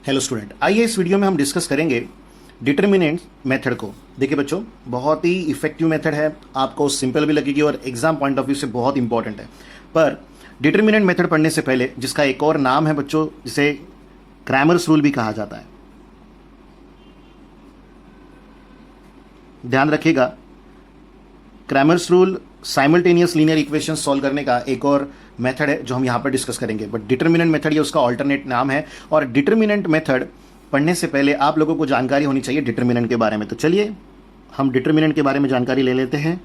Hello student, आइए इस video में हम डिस्कस करेंगे डिटर्मिनेंट मेथड को। देखिए बच्चों, बहुत ही इफेक्टिव मेथड है, आपको सिंपल भी लगेगी और एग्जाम पॉइंट ऑफ व्यू से बहुत इंपॉर्टेंट है। पर डिटर्मिनेंट मेथड पढ़ने से पहले, जिसका एक और नाम है बच्चों, जिसे क्रैमर्स रूल भी कहा जाता है, ध्यान रखिएगा। Cramer's rule simultaneous linear equation solve करने का एक और मेथड है जो हम यहाँ पर डिस्कस करेंगे, बट डिटर्मिनेंट मेथड ये उसका ऑल्टरनेट नाम है। और डिटर्मिनेंट मेथड पढ़ने से पहले आप लोगों को जानकारी होनी चाहिए डिटर्मिनेंट के बारे में। तो चलिए हम डिटर्मिनेंट के बारे में जानकारी ले लेते हैं।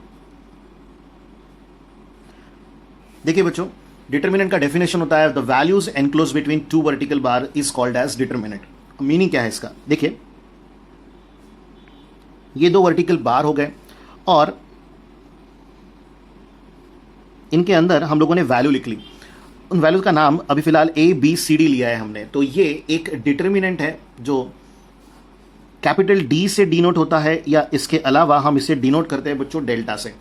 देखिए बच्चों, डिटर्मिनेंट का डेफिनेशन होता है the values enclose between two vertical bar is called as determinant. Meaning क्या है इसका? देखिए, ये दो वर्टिकल बार हो गए और इनके अंदर हम लोगों ने वैल्यू लिख ली। उन वैल्यूज का नाम अभी फिलहाल ए बी सी डी लिया है हमने। तो ये एक डिटर्मिनेंट है जो कैपिटल डी से डिनोट होता है, या इसके अलावा हम इसे डिनोट करते हैं बच्चों डेल्टा से।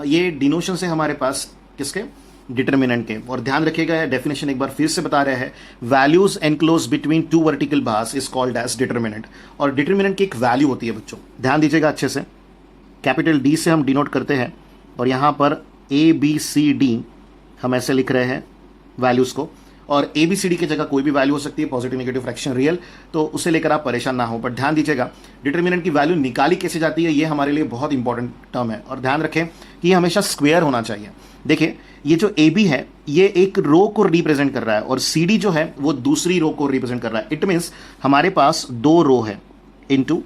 ये डिनोशन से हमारे पास किसके? डिटर्मिनेंट के। और ध्यान रखिएगा, डेफिनेशन एक बार फिर से बता रहे हैं, values enclose between two vertical bars is called as determinant. और डिटर्मिनेंट की एक वैल्यू होती है बच्चों, ध्यान दीजिएगा अच्छे से। कैपिटल डी से हम डिनोट करते हैं और यहां पर ए बी सी डी हम ऐसे लिख रहे हैं वैल्यूज को, और ए बी सी डी की जगह कोई भी वैल्यू हो सकती है, पॉजिटिव नेगेटिव फ्रैक्शन रियल, तो उसे लेकर आप परेशान ना हो। पर ध्यान दीजिएगा, डिटर्मिनेंट की वैल्यू निकाली कैसे जाती है, ये हमारे लिए बहुत इंपॉर्टेंट टर्म है। और ध्यान रखें कि ये हमेशा स्क्वायर होना चाहिए। देखिए, ये जो ए बी है ये एक रो को रिप्रेजेंट कर रहा है और सी डी जो है वो दूसरी रो को रिप्रेजेंट कर रहा है। इट मीन्स हमारे पास दो रो है। इनटू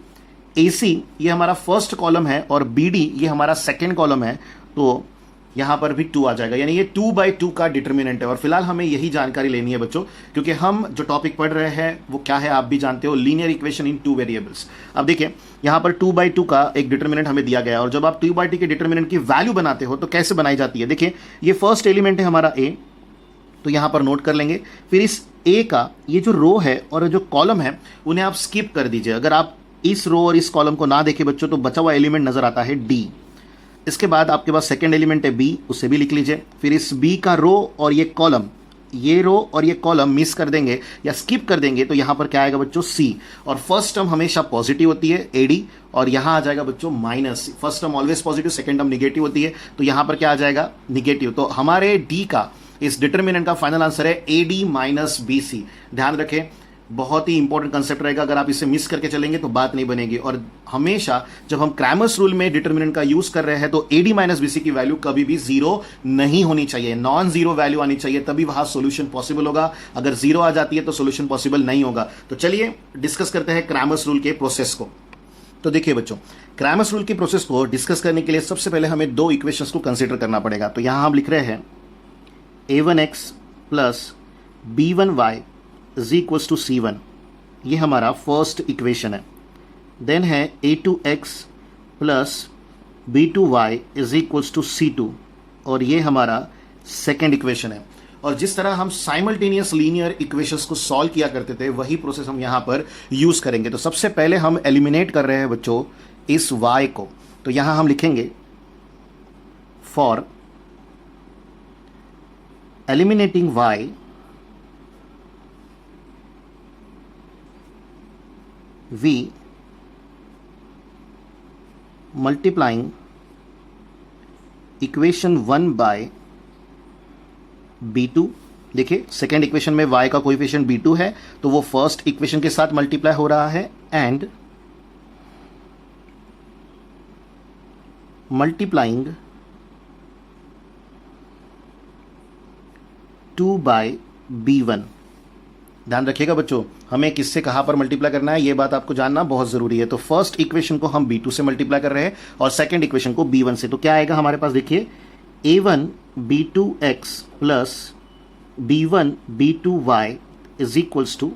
ए सी ये हमारा फर्स्ट कॉलम है और बी डी ये हमारा सेकेंड कॉलम है, तो यहां पर भी 2 आ जाएगा, यानी ये 2/2 का डिटर्मिनेंट है। और फिलहाल हमें यही जानकारी लेनी है बच्चों, क्योंकि हम जो टॉपिक पढ़ रहे हैं वो क्या है आप भी जानते हो, लीनियर इक्वेशन इन 2 वेरिएबल्स। अब देखिए, यहां पर 2/2 का एक डिटर्मिनेंट हमें दिया गया है, और जब आप 2/2 के डिटर्मिनेंट की वैल्यू बनाते हो तो कैसे बनाई जाती है? देखिए, ये फर्स्ट एलिमेंट है हमारा ए, तो यहां पर नोट कर लेंगे। फिर इस ए का ये जो रो है और जो कॉलम है उन्हें आप स्किप कर दीजिए। अगर आप इस रो और इस कॉलम को ना देखें बच्चों तो बचा हुआ एलिमेंट नजर आता है डी। इसके बाद आपके पास सेकंड एलिमेंट है बी, उसे भी लिख लीजिए। फिर इस बी का रो और ये कॉलम, ये रो और ये कॉलम मिस कर देंगे या स्किप कर देंगे, तो यहां पर क्या आएगा बच्चों? सी। और फर्स्ट टर्म हमेशा पॉजिटिव होती है एडी, और यहां आ जाएगा बच्चों minus. First term always positive, second term negative होती है, तो यहां पर क्या आ जाएगा? निगेटिव। तो हमारे डी का, इस डिटर्मिनेंट का फाइनल आंसर है A D minus B C. ध्यान रखें, बहुत ही इंपॉर्टेंट कंसेप्ट रहेगा, अगर आप इसे मिस करके चलेंगे तो बात नहीं बनेगी। और हमेशा जब हम क्रैमर्स रूल में डिटर्मिनेंट का यूज कर रहे हैं तो एडी माइनस बीसी की वैल्यू कभी भी जीरो नहीं होनी चाहिए, नॉन जीरो वैल्यू आनी चाहिए, तभी वहां सॉल्यूशन पॉसिबल होगा। अगर जीरो आ जाती है तो सॉल्यूशन पॉसिबल नहीं होगा। तो चलिए डिस्कस करते हैं क्रैमर्स रूल के प्रोसेस को। तो देखिए बच्चों, क्रैमर्स रूल की प्रोसेस को डिस्कस करने के लिए सबसे पहले हमें दो इक्वेशंस को कंसिडर करना पड़ेगा। तो यहां हम लिख रहे हैं a1x plus b1y is equals to c1, ये हमारा फर्स्ट इक्वेशन है। देन है a2x plus b2y is equals to c2, और ये हमारा सेकेंड इक्वेशन है। और जिस तरह हम साइमल्टेनियस लीनियर इक्वेशंस को सॉल्व किया करते थे वही प्रोसेस हम यहां पर यूज करेंगे। तो सबसे पहले हम एलिमिनेट कर रहे हैं बच्चों इस y को, तो यहां हम लिखेंगे for eliminating y v multiplying equation 1 by b2। देखिए, सेकेंड इक्वेशन में y का कोएफिशिएंट b2 है, तो वो फर्स्ट इक्वेशन के साथ मल्टीप्लाई हो रहा है, एंड मल्टीप्लाइंग 2 बाय b1। ध्यान रखिएगा बच्चों, हमें किससे कहां पर मल्टीप्लाई करना है ये बात आपको जानना बहुत जरूरी है। तो फर्स्ट इक्वेशन को हम b2 से मल्टीप्लाई कर रहे हैं और सेकंड इक्वेशन को b1 से। तो क्या आएगा हमारे पास? देखिए, a1 b2x plus b1 b2y is equals to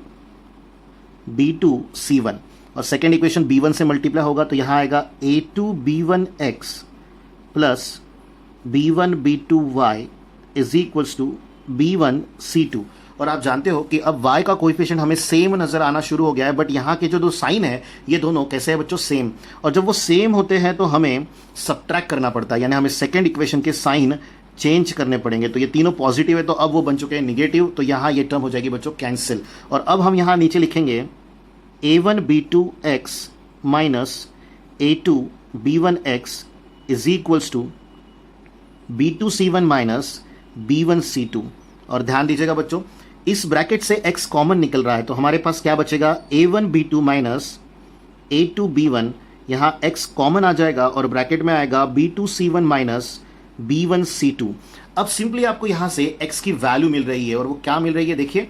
b2 c1, और सेकंड इक्वेशन b1 से मल्टीप्लाई होगा तो यहां आएगा a2 b1x plus b1 b2y is equals to b1 c2। और आप जानते हो कि अब y का कोएफिशिएंट हमें सेम नजर आना शुरू हो गया है, बट यहाँ के जो दो साइन है ये दोनों कैसे है बच्चों? सेम। और जब वो सेम होते हैं तो हमें सब्ट्रैक्ट करना पड़ता है, यानी हमें सेकंड इक्वेशन के साइन चेंज करने पड़ेंगे। तो ये तीनों पॉजिटिव है तो अब वो बन चुके हैं निगेटिव, तो यहाँ ये टर्म हो जाएगी बच्चों कैंसिल। और अब हम यहाँ नीचे लिखेंगे a1b2x minus a2b1x is equals to b2c1 minus b1c2। और ध्यान दीजिएगा बच्चों, इस ब्रैकेट से x कॉमन निकल रहा है तो हमारे पास क्या बचेगा, a1b2 माइनस a2b1, यहाँ x कॉमन आ जाएगा और ब्रैकेट में आएगा b2c1 माइनस b1c2। अब सिंपली आपको यहां से x की वैल्यू मिल रही है और वो क्या मिल रही है, देखिए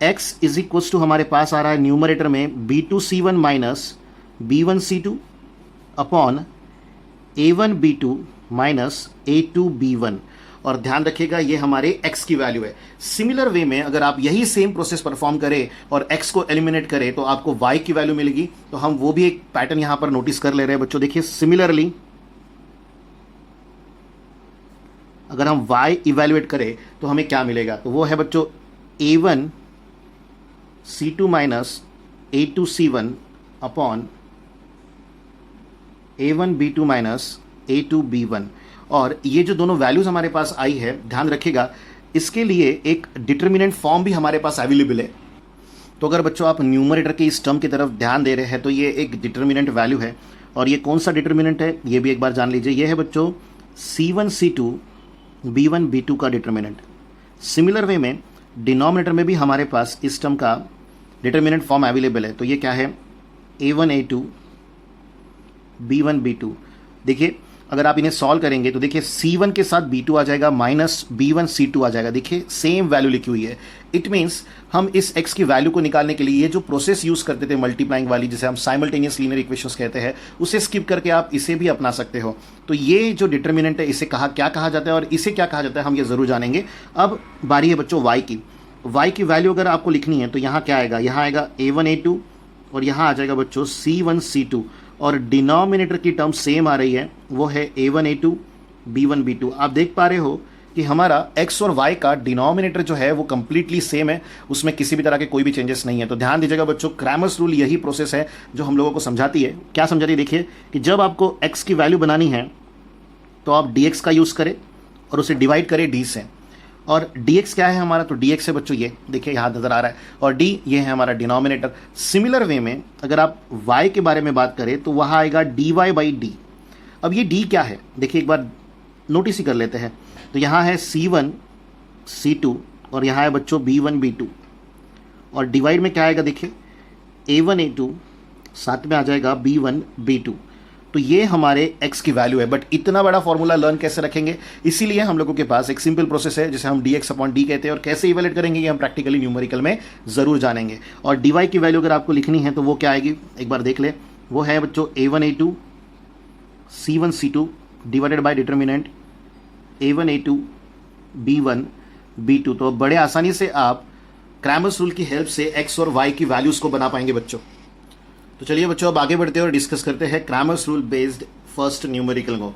x इज इक्वल्स टू हमारे पास आ रहा है न्यूमरेटर में b2c1 minus b1c2 upon a1b2 minus a2b1। और ध्यान रखिएगा ये हमारे x की वैल्यू है। सिमिलर वे में अगर आप यही सेम प्रोसेस परफॉर्म करें और x को एलिमिनेट करें तो आपको y की वैल्यू मिलेगी। तो हम वो भी एक पैटर्न यहां पर नोटिस कर ले रहे हैं बच्चों। देखिए सिमिलरली अगर हम y इवेल्युएट करें तो हमें क्या मिलेगा, तो वो है बच्चों a1c2 minus a2c1 upon a1b2 minus a2b1। और ये जो दोनों वैल्यूज हमारे पास आई है, ध्यान रखिएगा इसके लिए एक डिटर्मिनेंट फॉर्म भी हमारे पास अवेलेबल है। तो अगर बच्चों आप न्यूमरेटर के इस टर्म की तरफ ध्यान दे रहे हैं तो ये एक डिटर्मिनेंट वैल्यू है। और ये कौन सा डिटर्मिनेंट है ये भी एक बार जान लीजिए, ये है बच्चों c1 c2 b1 b2 का डिटर्मिनेंट। सिमिलर वे में डिनोमिनेटर में भी हमारे पास इस टर्म का डिटर्मिनेंट फॉर्म अवेलेबल है। तो ये क्या है, a1 a2 b1 b2। देखिए अगर आप इन्हें सॉल्व करेंगे तो देखिए c1 के साथ b2 आ जाएगा माइनस b1 c2 आ जाएगा। देखिए सेम वैल्यू लिखी हुई है। इट मीन्स हम इस x की वैल्यू को निकालने के लिए ये जो प्रोसेस यूज करते थे मल्टीप्लाइंग वाली, जिसे हम साइमल्टेनियस लीनियर इक्वेशंस कहते हैं, उसे स्किप करके आप इसे भी अपना सकते हो। तो ये जो डिटर्मिनेंट है इसे क्या कहा जाता है और इसे क्या कहा जाता है हम ये जरूर जानेंगे। अब बारी है बच्चों y की। y की वैल्यू अगर आपको लिखनी है तो यहाँ क्या आएगा, यहाँ आएगा a1 a2 और यहाँ आ जाएगा बच्चों c1 c2। और डिनोमिनेटर की टर्म सेम आ रही है, वो है a1 a2 b1 b2। आप देख पा रहे हो कि हमारा x और y का डिनोमिनेटर जो है वो कंप्लीटली सेम है, उसमें किसी भी तरह के कोई भी चेंजेस नहीं है। तो ध्यान दीजिएगा बच्चों, क्रैमर्स रूल यही प्रोसेस है जो हम लोगों को समझाती है। क्या समझाती है, देखिए कि जब आपको x की वैल्यू बनानी है तो आप dx का यूज़ करें और उसे डिवाइड करें d से। और dx क्या है हमारा, तो dx है बच्चों ये देखिए यहाँ नज़र आ रहा है, और d ये है हमारा डिनोमिनेटर। सिमिलर वे में अगर आप y के बारे में बात करें तो वहाँ आएगा dy बाई डी। अब ये d क्या है देखिए एक बार नोटिस ही कर लेते हैं। तो यहाँ है c1 c2 और यहाँ है बच्चों b1 b2। और डिवाइड में क्या आएगा, देखिए a1 a2 साथ में आ जाएगा b1 b2। तो ये हमारे x की वैल्यू है। बट इतना बड़ा फॉर्मूला लर्न कैसे रखेंगे, इसीलिए हम लोगों के पास एक सिंपल प्रोसेस है जिसे हम dx अपॉन डी कहते हैं। और कैसे इवेल्युएट करेंगे ये हम प्रैक्टिकली न्यूमेरिकल में ज़रूर जानेंगे। और dy की वैल्यू अगर आपको लिखनी है तो वो क्या आएगी एक बार देख ले, वो है बच्चों a1 a2 c1 c2 divided by determinant a1 a2 b1 b2। तो बड़े आसानी से आप क्रैमर्स रूल की हेल्प से x और y की वैल्यूज़ को बना पाएंगे बच्चों। तो चलिए बच्चों अब आगे बढ़ते हैं और डिस्कस करते हैं Cramer's rule based first numerical को।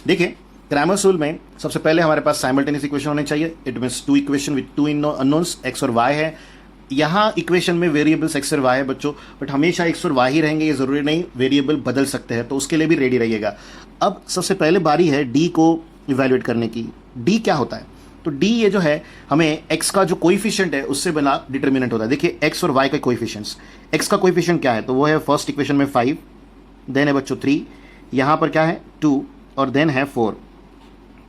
देखिए क्रैमर्स रूल में सबसे पहले हमारे पास साइमल्टेनियस इक्वेशन होने चाहिए। It means two equation with two unknowns x और y है। यहाँ इक्वेशन में वेरिएबल्स x और y है बच्चों, बट हमेशा x और y ही रहेंगे, ये ज़रूरी नहीं, वेरिएबल बदल सकते हैं, तो उसके लिए भी रेडी रहिएगा। अब सबसे पहले बारी है d को इवेल्युएट करने की। d क्या होता है, तो d ये जो है हमें x का जो कोएफिशिएंट है उससे बना डिटर्मिनेंट होता है। देखिए x और y का कोएफिशिएंट्स, x का कोएफिशिएंट क्या है, तो वो है फर्स्ट इक्वेशन में 5, देन है बच्चों 3, यहाँ पर क्या है 2 और देन है 4।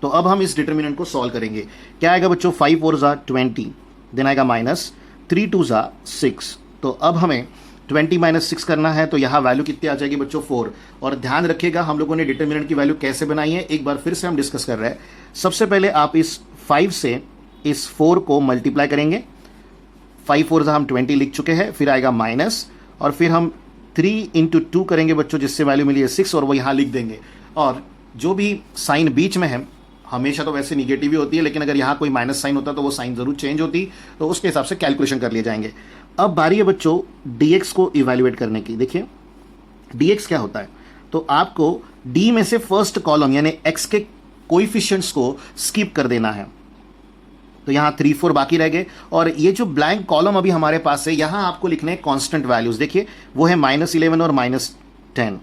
तो अब हम इस डिटर्मिनेंट को सॉल्व करेंगे। क्या आएगा बच्चों, 5 4 ज़ा 20, देन आएगा माइनस 3 2 ज़ा 6। तो अब हमें 20 माइनस 6 करना है, तो यहाँ वैल्यू कितनी आ जाएगी बच्चों 4। और ध्यान रखिएगा हम लोगों ने डिटर्मिनेंट की वैल्यू कैसे बनाई है, एक बार फिर से हम डिस्कस कर रहे हैं। सबसे पहले आप इस 5 से इस 4 को मल्टीप्लाई करेंगे। 5 4 ज़ा हम 20 लिख चुके हैं, फिर आएगा माइनस, और फिर हम 3 इंटू 2 करेंगे बच्चों, जिससे वैल्यू मिली है 6, और वो यहाँ लिख देंगे। और जो भी साइन बीच में है, हमेशा तो वैसे निगेटिव ही होती है, लेकिन अगर यहाँ कोई माइनस साइन होता तो वो साइन जरूर चेंज होती, तो उसके हिसाब से कैलकुलेशन कर लिए जाएंगे। अब बारी है बच्चों dx को इवेल्युएट करने की। देखिए dx क्या होता है, तो आपको d में से फर्स्ट कॉलम यानी x के कोएफिशिएंट्स को स्किप कर देना है। तो यहाँ 3 4 बाकी रह गए, और ये जो ब्लैंक कॉलम अभी हमारे पास है, यहाँ आपको लिखने हैं कांस्टेंट वैल्यूज। देखिए वो है -11 और -10,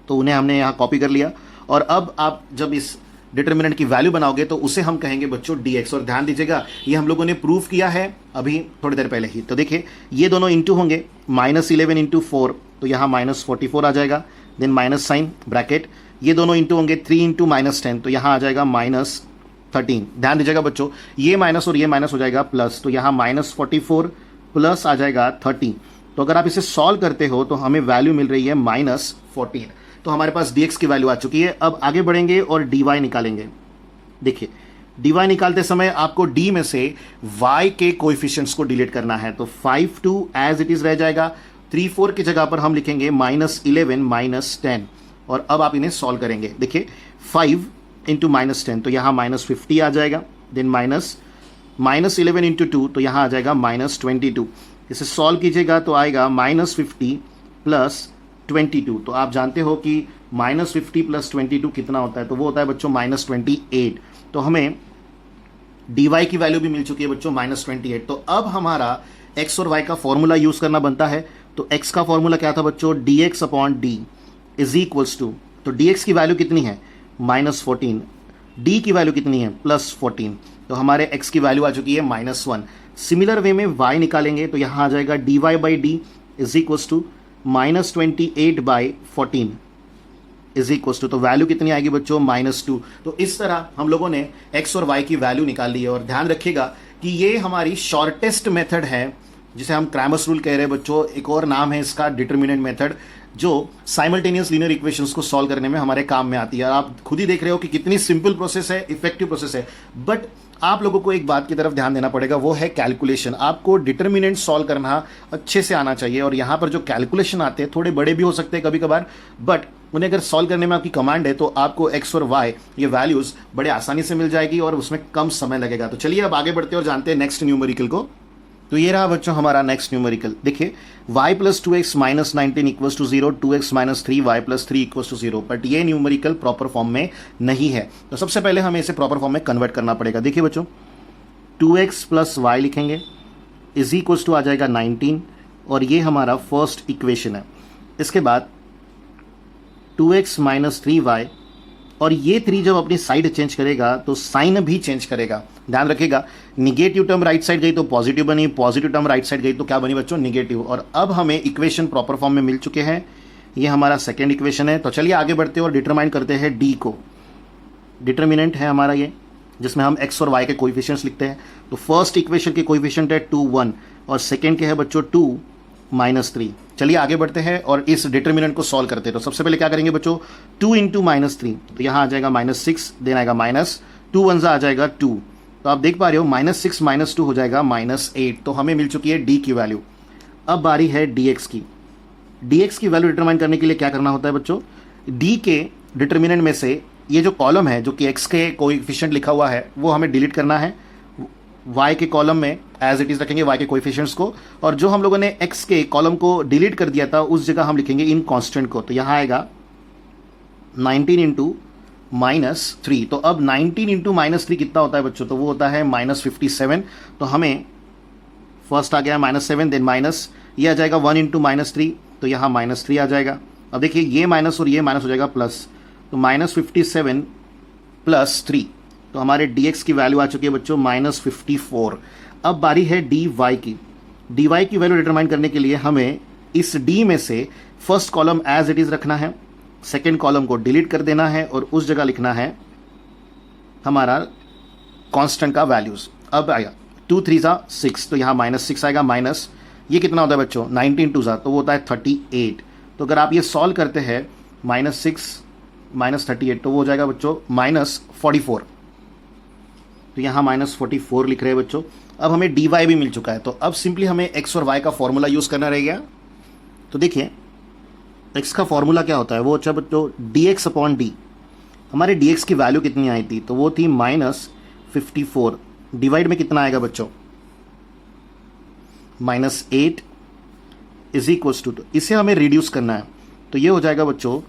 तो उन्हें हमने यहाँ कॉपी कर लिया। और अब आप जब इस डिटर्मिनेंट की वैल्यू बनाओगे तो उसे हम कहेंगे बच्चों dx। और ध्यान दीजिएगा ये हम लोगों ने प्रूव किया है अभी थोड़ी देर पहले ही। तो देखिए ये दोनों इंटू होंगे, -11 इंटू 4 तो यहाँ -44 आ जाएगा, देन माइनस साइन ब्रैकेट, ये दोनों इंटू होंगे 3 इंटू -10 तो यहाँ आ जाएगा -13। ध्यान दीजिएगा बच्चों ये माइनस और ये माइनस हो जाएगा प्लस, तो यहाँ -44 प्लस आ जाएगा 13। तो अगर आप इसे सॉल्व करते हो तो हमें वैल्यू मिल रही है -14। तो हमारे पास dx की वैल्यू आ चुकी है। अब आगे बढ़ेंगे और dy निकालेंगे। देखिए dy निकालते समय आपको d में से y के कोएफिशिएंट्स को डिलीट करना है, तो 5 2 एज इट इज रह जाएगा, 3 4 की जगह पर हम लिखेंगे -11 -10। और अब आप इन्हें सॉल्व करेंगे। देखिए 5 इंटू -10 तो यहाँ -50 आ जाएगा, देन -11 इंटू 2 तो यहाँ आ जाएगा -22। इसे सॉल्व कीजिएगा तो आएगा -50 प्लस 22। तो आप जानते हो कि -50 प्लस 22 कितना होता है, तो वो होता है बच्चों -28। तो हमें dy की वैल्यू भी मिल चुकी है बच्चों -28। तो अब हमारा x और y का फॉर्मूला यूज करना बनता है। तो x का फॉर्मूला क्या था बच्चों, dx upon d is equals to, तो dx की वैल्यू कितनी है -14, d की वैल्यू कितनी है +14, तो हमारे x की वैल्यू आ चुकी है -1। सिमिलर वे में y निकालेंगे तो यहाँ आ जाएगा dy by D is equals to -28/14 is equals to, तो वैल्यू कितनी आएगी बच्चों -2। तो इस तरह हम लोगों ने x और y की वैल्यू निकाल ली है। और ध्यान रखिएगा कि ये हमारी शॉर्टेस्ट मेथड है जिसे हम क्रैमर्स रूल कह रहे हैं बच्चों। एक और नाम है इसका डिटर्मिनेंट मेथड, जो साइमल्टेनियस लीनियर इक्वेशंस को सॉल्व करने में हमारे काम में आती है। आप खुद ही देख रहे हो कि कितनी सिंपल प्रोसेस है, इफेक्टिव प्रोसेस है। बट आप लोगों को एक बात की तरफ ध्यान देना पड़ेगा, वो है कैलकुलेशन। आपको डिटर्मिनेंट सॉल्व करना अच्छे से आना चाहिए। और यहाँ पर जो कैलकुलेशन आते हैं थोड़े बड़े भी हो सकते हैं कभी कभार, बट उन्हें अगर सॉल्व करने में आपकी कमांड है तो आपको x और y ये वैल्यूज बड़े आसानी से मिल जाएगी और उसमें कम समय लगेगा। तो चलिए अब आगे बढ़ते हैं और जानते हैं नेक्स्ट न्यूमेरिकल को। तो ये रहा बच्चों हमारा नेक्स्ट न्यूमेरिकल। देखिए y + 2x - 19 = 0, 2x - 3y + 3 = 0। But ये न्यूमेरिकल प्रॉपर फॉर्म में नहीं है, तो सबसे पहले हमें इसे प्रॉपर फॉर्म में कन्वर्ट करना पड़ेगा। देखिए बच्चों 2x + y लिखेंगे इज इक्वल्स टू आ जाएगा 19, और ये हमारा फर्स्ट इक्वेशन है। इसके बाद 2x - 3y, और ये 3 जब अपनी साइड चेंज करेगा तो साइन भी चेंज करेगा। ध्यान रखिएगा, निगेटिव टर्म राइट साइड गई तो पॉजिटिव बनी, पॉजिटिव टर्म राइट साइड गई तो क्या बनी बच्चों, निगेटिव। और अब हमें इक्वेशन प्रॉपर फॉर्म में मिल चुके हैं। ये हमारा सेकेंड इक्वेशन है। तो चलिए आगे बढ़ते हैं और डिटरमाइन करते हैं डी को। डिटर्मिनेंट है हमारा ये, जिसमें हम x और y के कोएफिशिएंट्स लिखते हैं। तो फर्स्ट इक्वेशन के कोएफिशिएंट है 2 1, और सेकेंड के है बच्चों 2 -3। चलिए आगे बढ़ते हैं और इस डिटर्मिनेंट को सॉल्व करते हैं। तो सबसे पहले क्या करेंगे बच्चों, 2 × -3 तो यहाँ आ जाएगा -6, देन आएगा -2 1 आ जाएगा 2। तो आप देख पा रहे हो -6 -2 हो जाएगा -8। तो हमें मिल चुकी है d की वैल्यू। अब बारी है dx की। dx की वैल्यू डिटरमाइन करने के लिए क्या करना होता है बच्चों, d के डिटर्मिनेंट में से ये जो कॉलम है जो कि x के कोएफिशिएंट लिखा हुआ है वो हमें डिलीट करना है, y के कॉलम में एज इट इज रखेंगे y के कोएफिशिएंट्स को, और जो हम लोगों ने x के कॉलम को डिलीट कर दिया था उस जगह हम लिखेंगे इन कांस्टेंट को। तो यहाँ आएगा 19 × -3। तो अब 19 × -3 कितना होता है बच्चों, तो वो होता है -57। तो हमें फर्स्ट आ गया -7, देन माइनस ये आ जाएगा 1 × -3 तो यहाँ -3 आ जाएगा। अब देखिए ये माइनस और ये माइनस हो जाएगा प्लस, तो -57 + 3, तो हमारे dx की वैल्यू आ चुकी है बच्चों -54। अब बारी है dy की। dy की वैल्यू डिटरमाइन करने के लिए हमें इस d में से first column as it is रखना है, सेकेंड कॉलम को डिलीट कर देना है और उस जगह लिखना है हमारा कांस्टेंट का वैल्यूज। अब आएगा 2 3 6, तो यहाँ -6 आएगा, माइनस ये कितना होता है बच्चों 19 2 तो वो होता है 38। तो अगर आप ये सॉल्व करते हैं -6 -38 तो वो हो जाएगा बच्चों -44। तो यहाँ -44 लिख रहे हैं बच्चों। अब हमें dy भी मिल चुका है, तो अब सिंपली हमें x और y का फॉर्मूला यूज़ करना रह गया। तो देखिए x का फॉर्मूला क्या होता है, वो अच्छा बच्चों dx अपॉन d। हमारे dx की वैल्यू कितनी आई थी, तो वो थी -54। डिवाइड में कितना आएगा बच्चों -8 इज इक्वल्स टू, इसे हमें रिड्यूस करना है। तो ये हो जाएगा बच्चों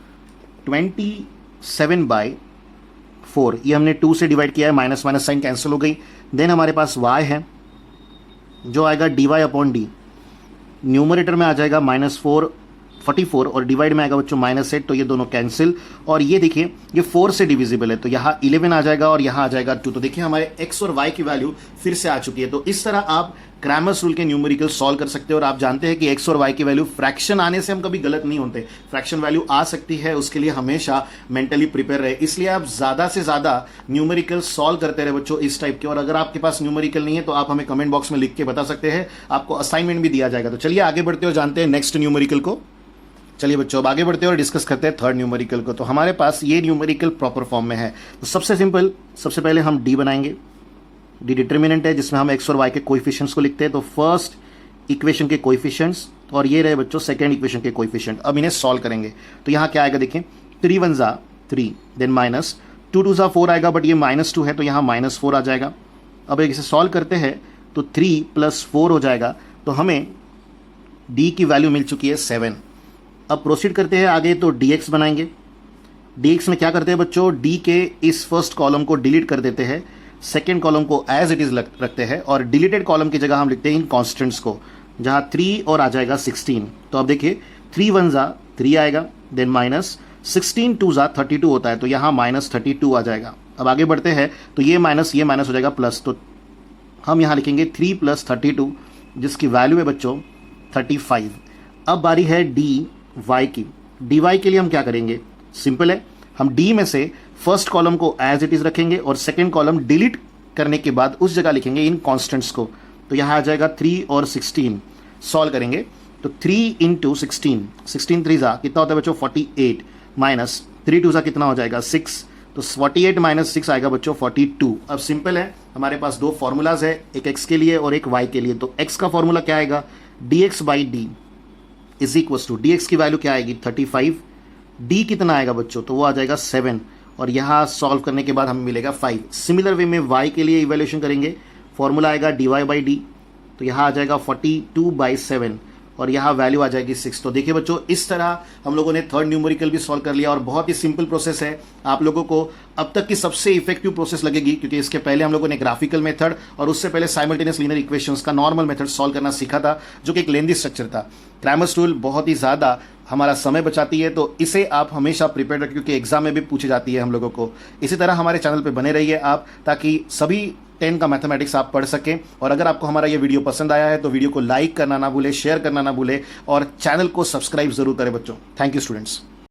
27/4। ये हमने 2 से डिवाइड किया है, माइनस माइनस साइन कैंसिल हो गई। देन हमारे पास y है जो आएगा dy अपॉन डी। न्यूमरेटर में आ जाएगा -4, 44 और डिवाइड में आएगा बच्चों -8, तो ये दोनों कैंसिल। और ये देखिए ये 4 से डिविजिबल है, तो यहाँ 11 आ जाएगा और यहाँ आ जाएगा 2। तो देखिए हमारे x और y की वैल्यू फिर से आ चुकी है। तो इस तरह आप क्रैमर्स रूल के न्यूमेरिकल सॉल्व कर सकते हो। और आप जानते हैं कि x और y की वैल्यू फ्रैक्शन आने से हम कभी गलत नहीं होते, फ्रैक्शन वैल्यू आ सकती है, उसके लिए हमेशा मेंटली प्रिपेयर रहे। इसलिए आप ज़्यादा से ज़्यादा न्यूमेरिकल सॉल्व करते रहे बच्चों इस टाइप के। और अगर आपके पास न्यूमेरिकल नहीं है तो आप हमें कमेंट बॉक्स में लिख के बता सकते हैं, आपको असाइनमेंट भी दिया जाएगा। तो चलिए आगे बढ़ते हो, जानते हैं नेक्स्ट न्यूमेरिकल को। चलिए बच्चों अब आगे बढ़ते हैं और डिस्कस करते हैं थर्ड न्यूमेरिकल को। तो हमारे पास ये न्यूमेरिकल प्रॉपर फॉर्म में है। तो सबसे सिंपल, सबसे पहले हम डी बनाएंगे। डी डिटर्मिनेंट है जिसमें हम x और y के कोएफिशिएंट्स को लिखते हैं। तो फर्स्ट इक्वेशन के कोएफिशिएंट्स और ये रहे बच्चों सेकंड इक्वेशन के कोएफिशिएंट। अब इन्हें सॉल्व करेंगे तो यहाँ क्या आएगा देखें, 3 1 ज़ा 3, देन माइनस 2 2 ज़ा 4 आएगा, बट ये -2 है तो यहाँ -4 आ जाएगा। अब इसे सॉल्व करते हैं तो 3 + 4 हो जाएगा। तो हमें d की वैल्यू मिल चुकी है 7। अब प्रोसीड करते हैं आगे, तो dx बनाएंगे। dx में क्या करते हैं बच्चों, d के इस फर्स्ट कॉलम को डिलीट कर देते हैं, सेकेंड कॉलम को एज इट इज रखते हैं और डिलीटेड कॉलम की जगह हम लिखते हैं इन कॉन्स्टेंट्स को, जहां 3 और आ जाएगा 16। तो अब देखिए 3 1 ज़ा 3 आएगा, देन -16 2 ज़ा 32 होता है, तो यहाँ -32 आ जाएगा। अब आगे बढ़ते हैं तो ये माइनस हो जाएगा प्लस, तो हम यहाँ लिखेंगे 3 + 32 जिसकी वैल्यू है बच्चों 35। अब बारी है डी वाई की। डी वाई के लिए हम क्या करेंगे, सिंपल है, हम डी में से फर्स्ट कॉलम को एज इट इज रखेंगे और सेकेंड कॉलम डिलीट करने के बाद उस जगह लिखेंगे इन कॉन्स्टेंट्स को। तो यहाँ आ जाएगा 3 और 16। सॉल्व करेंगे तो 3 × 16, 16 3 ज़ा कितना होता है बच्चों 48, माइनस 3 2 ज़ा कितना हो जाएगा 6, तो 48 - 6 आएगा बच्चों 42। अब सिंपल है, हमारे पास दो फॉर्मूलाज है, एक x के लिए और एक y के लिए। तो x का फॉर्मूला क्या आएगा, dx/d is equal to dx की वैल्यू क्या आएगी 35, d कितना आएगा बच्चों, तो वो आ जाएगा 7 और यहाँ सॉल्व करने के बाद हमें मिलेगा 5। सिमिलर वे में y के लिए इवैल्यूएशन करेंगे, फॉर्मूला आएगा dy/d, तो यहाँ आ जाएगा 42/7 और यहाँ वैल्यू आ जाएगी 6। तो देखिए बच्चों इस तरह हम लोगों ने थर्ड न्यूमेरिकल भी सॉल्व कर लिया और बहुत ही सिंपल प्रोसेस है। आप लोगों को अब तक की सबसे इफेक्टिव प्रोसेस लगेगी, क्योंकि इसके पहले हम लोगों ने ग्राफिकल मेथड और उससे पहले साइमल्टेनियस लीनियर इक्वेशंस का नॉर्मल मेथड सॉल्व करना सीखा था, जो कि एक लेंदी स्ट्रक्चर था। क्रैमर्स रूल बहुत ही ज़्यादा हमारा समय बचाती है, तो इसे आप हमेशा प्रिपेयर रखें क्योंकि एग्जाम में भी पूछी जाती है हम लोगों को। इसी तरह हमारे चैनल पर बने रहिए आप, ताकि सभी 10 का मैथमेटिक्स आप पढ़ सकें। और अगर आपको हमारा ये वीडियो पसंद आया है तो वीडियो को लाइक करना ना भूले, शेयर करना ना भूले और चैनल को सब्सक्राइब जरूर करें बच्चों। Thank you students.